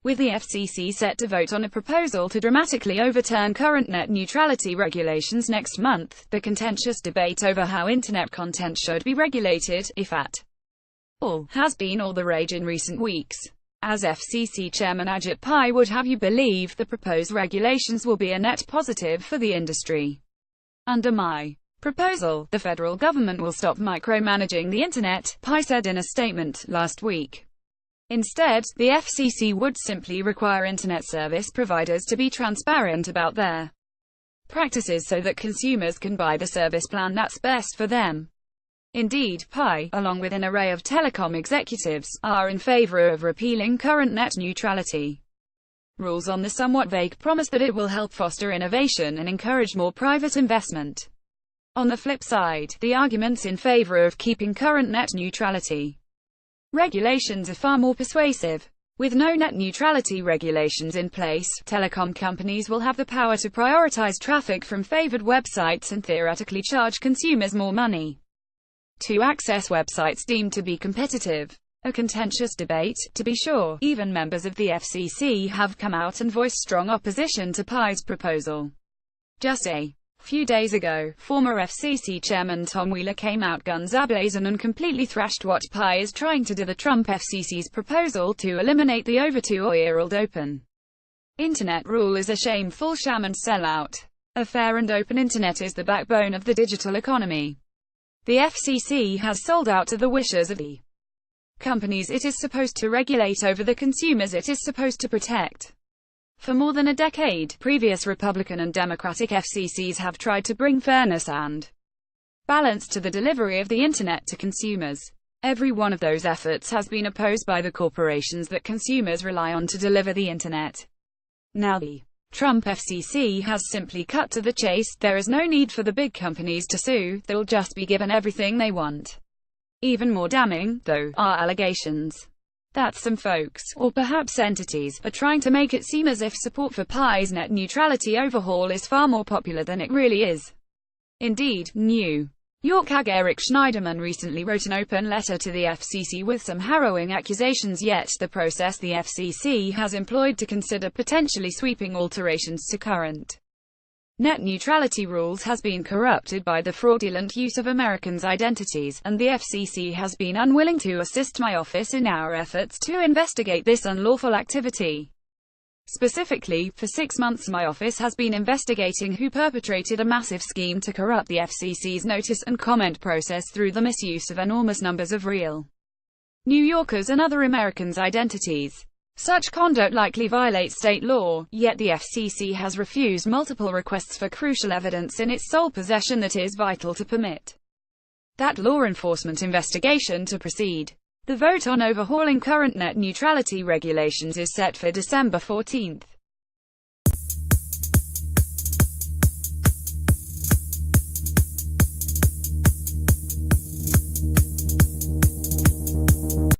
with the FCC set to vote on a proposal to dramatically overturn current net neutrality regulations next month. The contentious debate over how internet content should be regulated, if at all, has been all the rage in recent weeks. As FCC Chairman Ajit Pai would have you believe, the proposed regulations will be a net positive for the industry. Under my proposal, the federal government will stop micromanaging the internet, Pai said in a statement last week. Instead, the FCC would simply require internet service providers to be transparent about their practices so that consumers can buy the service plan that's best for them. Indeed, Pai, along with an array of telecom executives, are in favor of repealing current net neutrality rules on the somewhat vague promise that it will help foster innovation and encourage more private investment. On the flip side, the arguments in favor of keeping current net neutrality regulations are far more persuasive. With no net neutrality regulations in place, telecom companies will have the power to prioritize traffic from favored websites and theoretically charge consumers more money to access websites deemed to be competitive. A contentious debate, to be sure. Even members of the FCC have come out and voiced strong opposition to Pai's proposal. Just a few days ago, former FCC Chairman Tom Wheeler came out guns a-blazing and completely thrashed what Pai is trying to do: the Trump FCC's proposal to eliminate the over 2-year-old open internet rule is a shameful sham and sellout. A fair and open internet is the backbone of the digital economy. The FCC has sold out to the wishes of the companies it is supposed to regulate over the consumers it is supposed to protect. For more than a decade, previous Republican and Democratic FCCs have tried to bring fairness and balance to the delivery of the internet to consumers. Every one of those efforts has been opposed by the corporations that consumers rely on to deliver the internet. Now the Trump FCC has simply cut to the chase. There is no need for the big companies to sue, they'll just be given everything they want. Even more damning, though, are allegations that some folks, or perhaps entities, are trying to make it seem as if support for Pai's net neutrality overhaul is far more popular than it really is. Indeed, New York AG Eric Schneiderman recently wrote an open letter to the FCC with some harrowing accusations, yet the process the FCC has employed to consider potentially sweeping alterations to current net neutrality rules has been corrupted by the fraudulent use of Americans' identities, and the FCC has been unwilling to assist my office in our efforts to investigate this unlawful activity. Specifically, for 6 months my office has been investigating who perpetrated a massive scheme to corrupt the FCC's notice and comment process through the misuse of enormous numbers of real New Yorkers and other Americans' identities. Such conduct likely violates state law, yet the FCC has refused multiple requests for crucial evidence in its sole possession that is vital to permit that law enforcement investigation to proceed. The vote on overhauling current net neutrality regulations is set for December 14.